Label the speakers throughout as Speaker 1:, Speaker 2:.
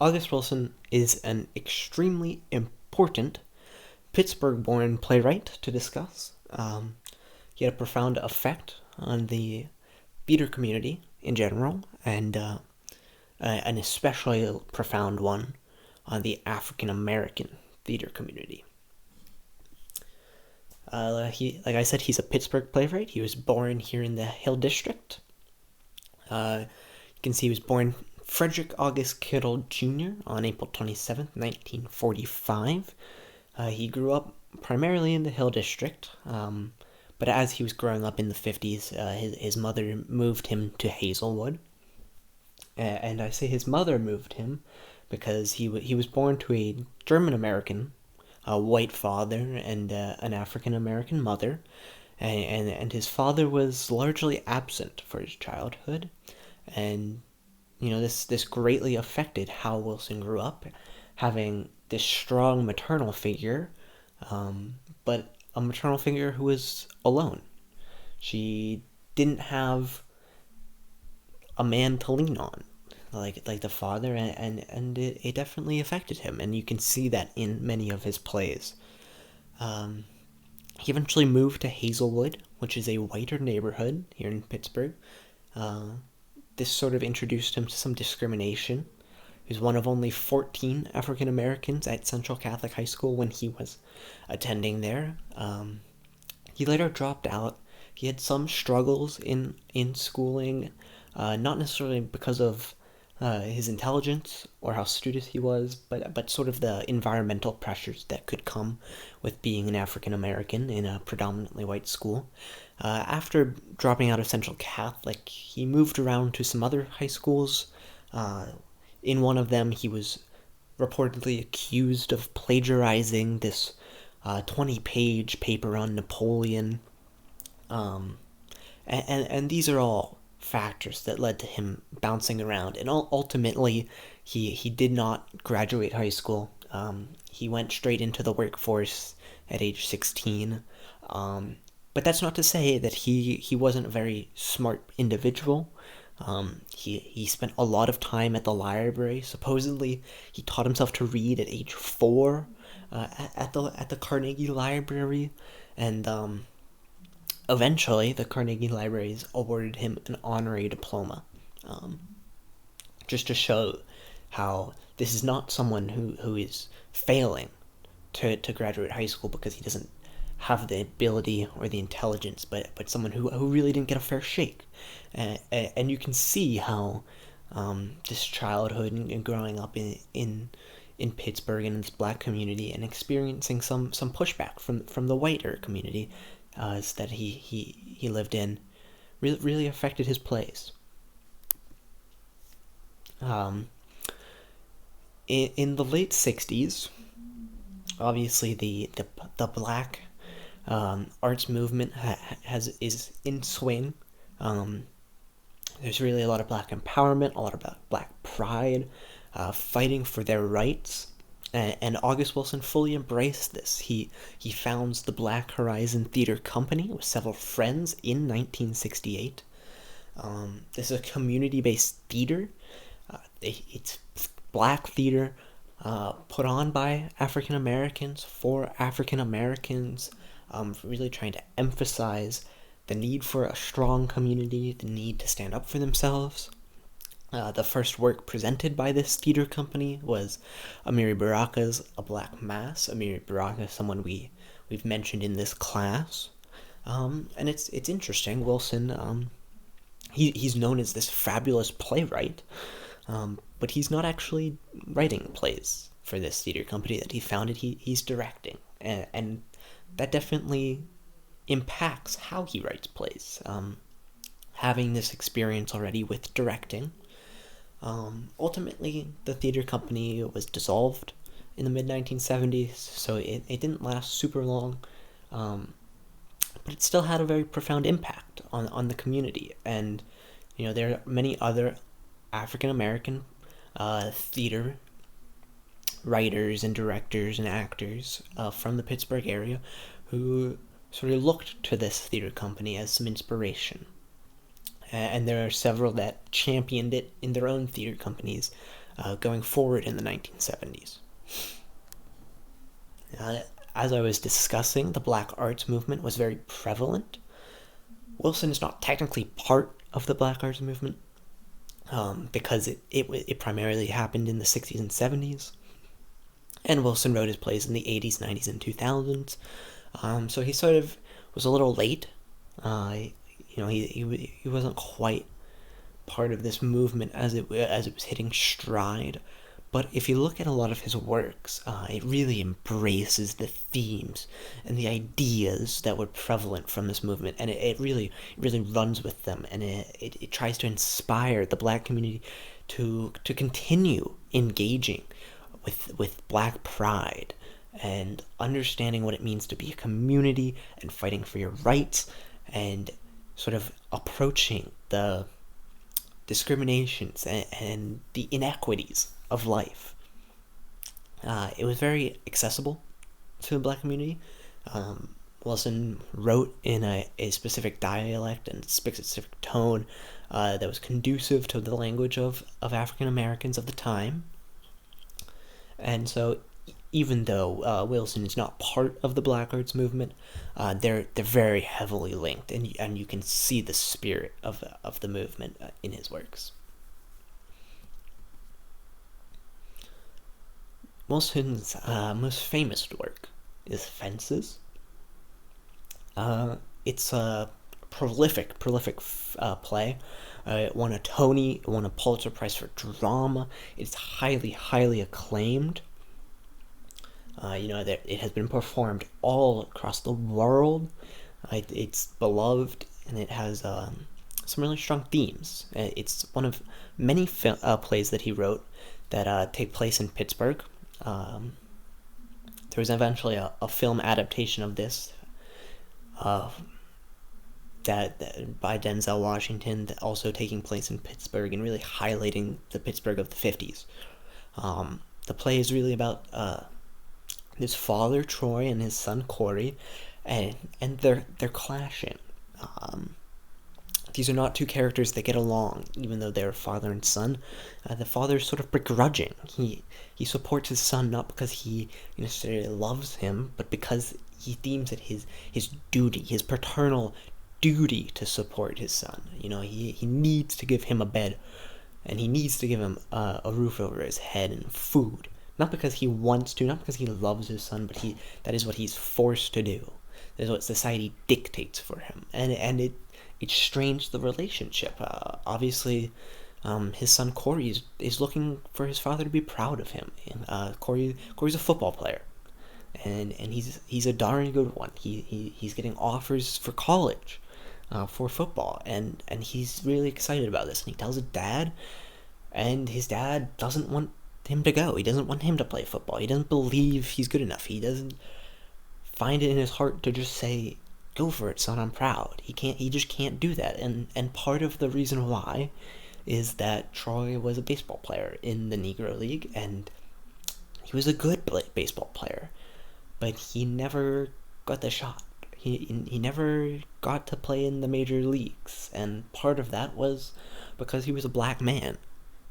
Speaker 1: August Wilson is an extremely important Pittsburgh-born playwright to discuss. He had a profound effect on the theater community in general, and an especially profound one on the African American theater community. Like I said, he's a Pittsburgh playwright. He was born here in the Hill District. You can see he was born Frederick August Kittle Jr. on April 27th, 1945. He grew up primarily in the Hill District, but as he was growing up in the 50s, his mother moved him to Hazelwood. And I say his mother moved him because he was born to a German American, a white father, and an African American mother, and his father was largely absent for his childhood, and this greatly affected how Wilson grew up, having this strong maternal figure, but a maternal figure who was alone. She didn't have a man to lean on, like the father, and it definitely affected him, and you can see that in many of his plays. He eventually moved to Hazelwood, which is a whiter neighborhood here in Pittsburgh. This sort of introduced him to some discrimination. He was one of only 14 African Americans at Central Catholic High School when he was attending there. He later dropped out. He had some struggles in schooling, not necessarily because of his intelligence or how studious he was, but sort of the environmental pressures that could come with being an African American in a predominantly white school. After dropping out of Central Catholic, he moved around to some other high schools. In one of them, he was reportedly accused of plagiarizing this 20-page paper on Napoleon. And these are all factors that led to him bouncing around. And ultimately, he did not graduate high school. He went straight into the workforce at age 16. But that's not to say that he wasn't a very smart individual. He spent a lot of time at the library. Supposedly, he taught himself to read at age 4 at the Carnegie Library, and eventually the Carnegie Libraries awarded him an honorary diploma, just to show how this is not someone who is failing to graduate high school because he doesn't have the ability or the intelligence, but someone who really didn't get a fair shake. And you can see how this childhood and growing up in Pittsburgh and in this black community and experiencing some pushback from the whiter community that he lived in really affected his plays. In the late 60s, obviously the black arts movement is in swing. There's really a lot of black empowerment, a lot of black pride, fighting for their rights, and August Wilson fully embraced this. He founds the Black Horizon Theater Company with several friends in 1968. This is a community-based theater. It's black theater put on by African Americans for African Americans, really trying to emphasize the need for a strong community, the need to stand up for themselves. The first work presented by this theater company was Amiri Baraka's A Black Mass. Amiri Baraka is someone we've mentioned in this class. And it's interesting. Wilson, he's known as this fabulous playwright, but he's not actually writing plays for this theater company that he founded. He's directing, and that definitely impacts how he writes plays. Having this experience already with directing. Ultimately, the theater company was dissolved in the mid-1970s, so it didn't last super long, but it still had a very profound impact on the community. And there are many other African American theater writers and directors and actors from the Pittsburgh area who sort of looked to this theater company as some inspiration. And there are several that championed it in their own theater companies, going forward in the 1970s. Uh, as I was discussing, the Black Arts Movement was very prevalent. Wilson is not technically part of the Black Arts Movement, because it primarily happened in the 60s and 70s. And Wilson wrote his plays in the 80s, 90s, and 2000s. So he sort of was a little late. He wasn't quite part of this movement as it was hitting stride. But if you look at a lot of his works, it really embraces the themes and the ideas that were prevalent from this movement, and it really runs with them, and it tries to inspire the Black community to continue engaging with Black pride and understanding what it means to be a community and fighting for your rights and sort of approaching the discriminations and the inequities of life. It was very accessible to the Black community. Wilson wrote in a specific dialect and specific tone that was conducive to the language of African Americans of the time. And so, even though Wilson is not part of the Black Arts Movement, they're very heavily linked, and you can see the spirit of the movement in his works. Wilson's most famous work is Fences. It's a prolific play. It won a Tony, it won a Pulitzer Prize for drama. It's highly acclaimed. That it has been performed all across the world. It's beloved, and it has some really strong themes. It's one of many plays that he wrote that take place in Pittsburgh. There was eventually a film adaptation of this that by Denzel Washington, also taking place in Pittsburgh and really highlighting the Pittsburgh of the 50s. The play is really about his father Troy and his son Corey, and they're clashing. These are not two characters that get along, even though they're father and son. The father is sort of begrudging. He supports his son not because he necessarily loves him, but because he deems it his duty, his paternal duty to support his son. He needs to give him a bed, and he needs to give him a roof over his head and food. Not because he wants to, not because he loves his son, but that is what he's forced to do. That is what society dictates for him, and it strains the relationship. Obviously, his son Corey is looking for his father to be proud of him. And Corey's a football player, and he's a darn good one. He's getting offers for college, for football, and he's really excited about this. And he tells his dad, and his dad doesn't want him to go. He doesn't want him to play football. He doesn't believe he's good enough. He doesn't find it in his heart to just say, "Go for it, son, I'm proud." He just can't do that. And part of the reason why is that Troy was a baseball player in the Negro League, and he was a good baseball player, but he never got the shot. He never got to play in the major leagues, and part of that was because he was a black man.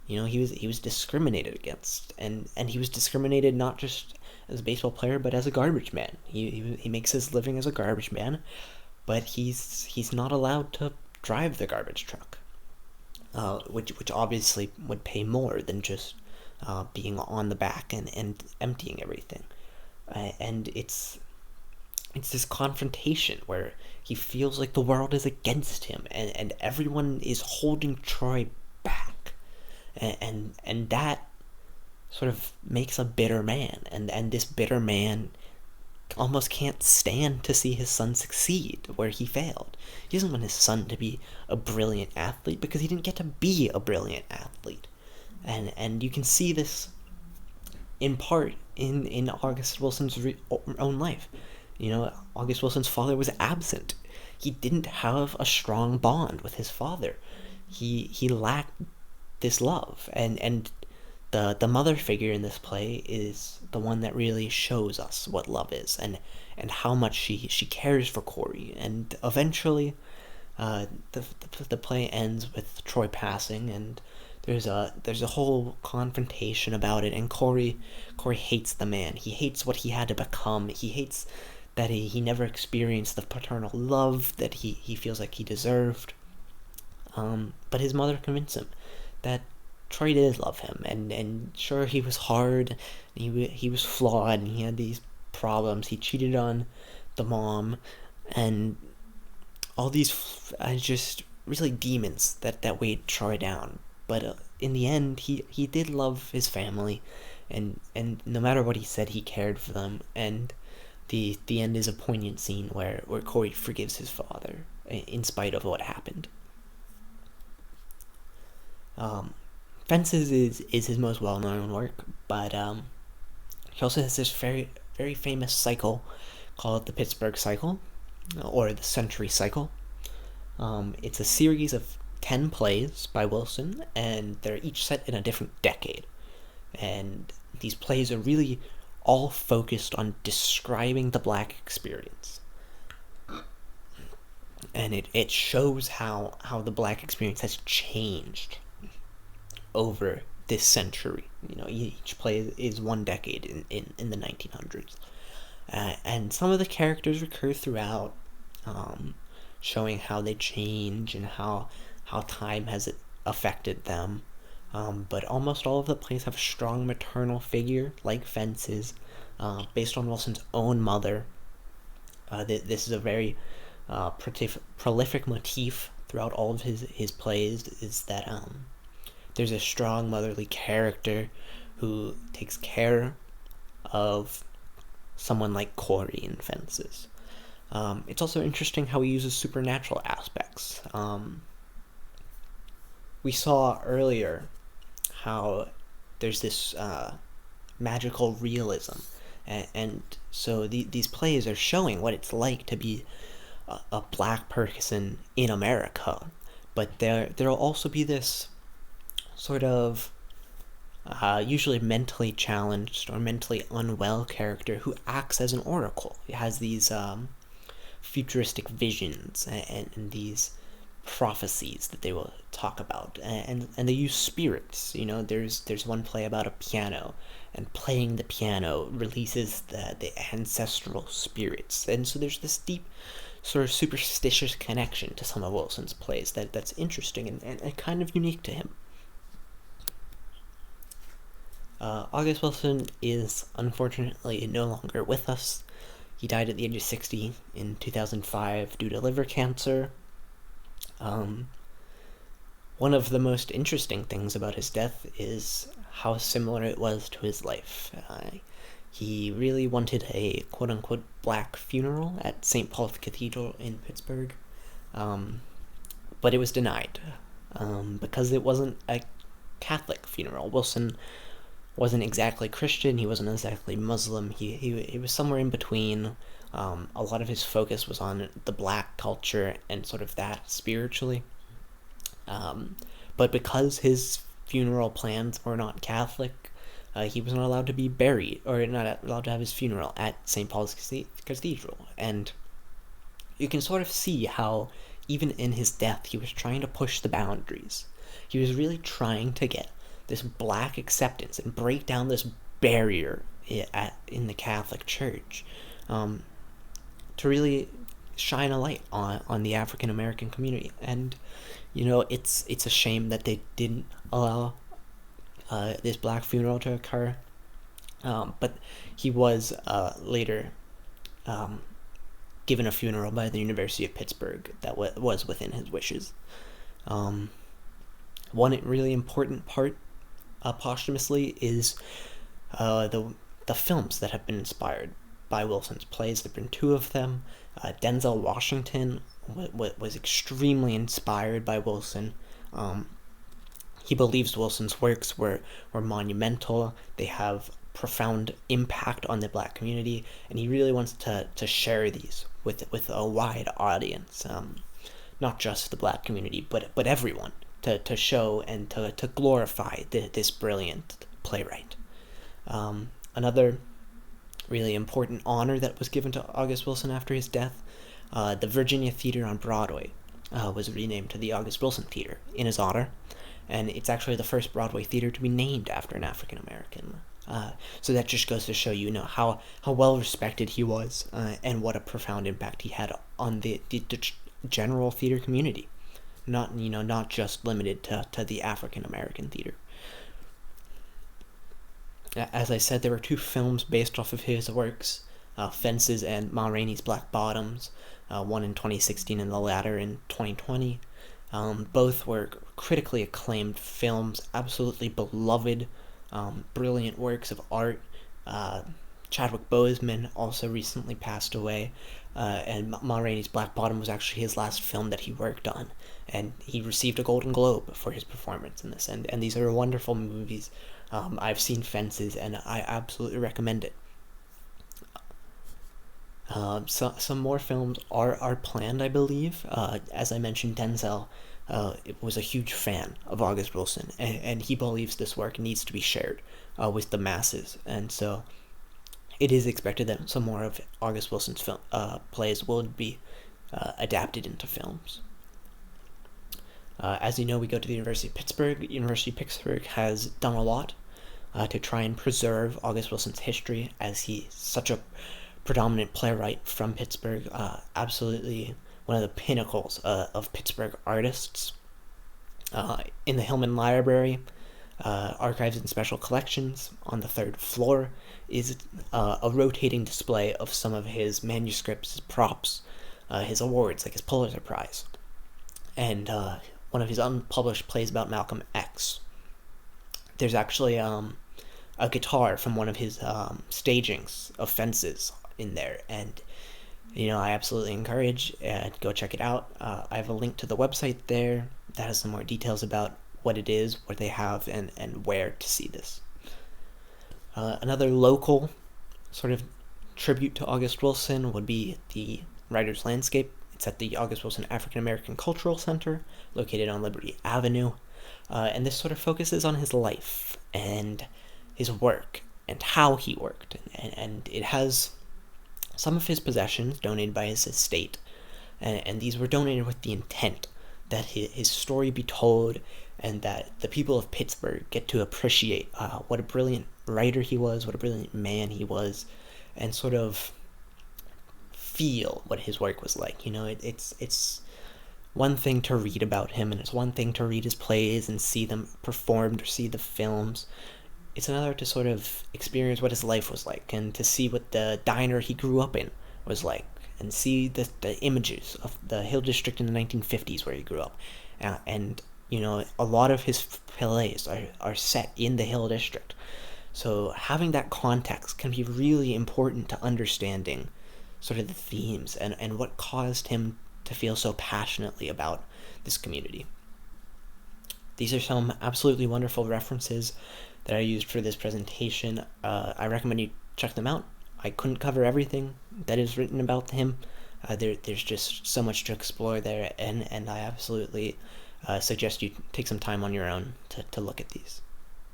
Speaker 1: He was discriminated against, and he was discriminated not just as a baseball player, but as a garbage man. He makes his living as a garbage man, but he's not allowed to drive the garbage truck, which obviously would pay more than just being on the back and emptying everything. And it's this confrontation where he feels like the world is against him, and everyone is holding Troy back, and that sort of makes a bitter man, and this bitter man almost can't stand to see his son succeed where he failed. He doesn't want his son to be a brilliant athlete because he didn't get to be a brilliant athlete. And you can see this in part in August Wilson's own life. August Wilson's father was absent. He didn't have a strong bond with his father. He lacked this love, and the mother figure in this play is the one that really shows us what love is, and how much she cares for Corey. And eventually the play ends with Troy passing, and there's a whole confrontation about it, and Corey hates the man. He hates what he had to become. He hates that he never experienced the paternal love that he feels like he deserved. But his mother convinced him that Troy did love him, and sure, he was hard, he was flawed, and he had these problems. He cheated on the mom, and all these just really demons that weighed Troy down. But in the end, he did love his family, and no matter what he said, he cared for them. And the end is a poignant scene where Corey forgives his father in spite of what happened. Fences is his most well-known work, but he also has this very, very famous cycle called the Pittsburgh Cycle, or the Century Cycle. It's a series of 10 plays by Wilson, and they're each set in a different decade. And these plays are really all focused on describing the black experience. And it shows how the black experience has changed over this century. Each play is one decade in the 1900s. And some of the characters recur throughout, showing how they change and how time has affected them. But almost all of the plays have a strong maternal figure, like Fences, based on Wilson's own mother. This is a very prolific motif throughout all of his plays, is that there's a strong motherly character who takes care of someone like Corey in Fences. It's also interesting how he uses supernatural aspects. We saw earlier how there's this magical realism, and so these plays are showing what it's like to be a black person in America, but there'll also be this sort of usually mentally challenged or mentally unwell character who acts as an oracle. He has these futuristic visions and these prophecies that they will talk about, and they use spirits. There's one play about a piano, and playing the piano releases the ancestral spirits, and so there's this deep sort of superstitious connection to some of Wilson's plays that's interesting and kind of unique to him. August Wilson is unfortunately no longer with us. He died at the age of 60 in 2005 due to liver cancer. One of the most interesting things about his death is how similar it was to his life. He really wanted a quote-unquote black funeral at St. Paul's Cathedral in Pittsburgh, but it was denied because it wasn't a Catholic funeral. Wilson wasn't exactly Christian, he wasn't exactly Muslim, he was somewhere in between. A lot of his focus was on the black culture and sort of that spiritually. But because his funeral plans were not Catholic, he was not allowed to be buried, or not allowed to have his funeral at St. Paul's Cathedral. And you can sort of see how, even in his death, he was trying to push the boundaries. He was really trying to get this black acceptance and break down this barrier in the Catholic Church, to really shine a light on the African American community. And it's a shame that they didn't allow this black funeral to occur, but he was later given a funeral by the University of Pittsburgh that was within his wishes. One really important part posthumously is the films that have been inspired by Wilson's plays. There have been two of them. Denzel Washington was extremely inspired by Wilson. He believes Wilson's works were monumental. They have profound impact on the black community, and he really wants to share these with a wide audience, not just the black community, but everyone, to show and to glorify this brilliant playwright. Another really important honor that was given to August Wilson after his death, the Virginia Theater on Broadway was renamed to the August Wilson Theater in his honor, and it's actually the first Broadway theater to be named after an African American. So that just goes to show how well respected he was, and what a profound impact he had on the general theater community, not just limited to the African American theater. As I said, there were two films based off of his works, Fences and Ma Rainey's Black Bottoms, one in 2016 and the latter in 2020. Both were critically acclaimed films, absolutely beloved, brilliant works of art. Chadwick Boseman also recently passed away, and Ma Rainey's Black Bottom was actually his last film that he worked on, and he received a Golden Globe for his performance in this. And these are wonderful movies. I've seen Fences, and I absolutely recommend it. Some more films are planned, I believe. As I mentioned, Denzel was a huge fan of August Wilson, and he believes this work needs to be shared with the masses. And so it is expected that some more of August Wilson's plays will be adapted into films. As you know, we go to the University of Pittsburgh. University of Pittsburgh has done a lot to try and preserve August Wilson's history, as he's such a predominant playwright from Pittsburgh, absolutely one of the pinnacles of Pittsburgh artists. In the Hillman Library, Archives and Special Collections, on the third floor, is a rotating display of some of his manuscripts, his props, his awards, like his Pulitzer Prize, and one of his unpublished plays about Malcolm X. There's actually a guitar from one of his stagings of Fences in there, and I absolutely encourage go check it out. I have a link to the website there that has some more details about what it is, what they have, and where to see this. Another local sort of tribute to August Wilson would be the Writer's Landscape. It's at the August Wilson African American Cultural Center, located on Liberty Avenue, and this sort of focuses on his life and his work and how he worked, and it has some of his possessions donated by his estate, and these were donated with the intent that his story be told, and that the people of Pittsburgh get to appreciate what a brilliant writer he was, what a brilliant man he was, and sort of feel what his work was like. It's one thing to read about him, and it's one thing to read his plays and see them performed or see the films. It's another to sort of experience what his life was like, and to see what the diner he grew up in was like, and see the images of the Hill District in the 1950s where he grew up. And a lot of his plays are set in the Hill District. So having that context can be really important to understanding sort of the themes and what caused him to feel so passionately about this community. These are some absolutely wonderful references that I used for this presentation. I recommend you check them out. I couldn't cover everything that is written about him. There's just so much to explore there, and I absolutely suggest you take some time on your own to look at these.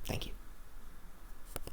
Speaker 1: Thank you.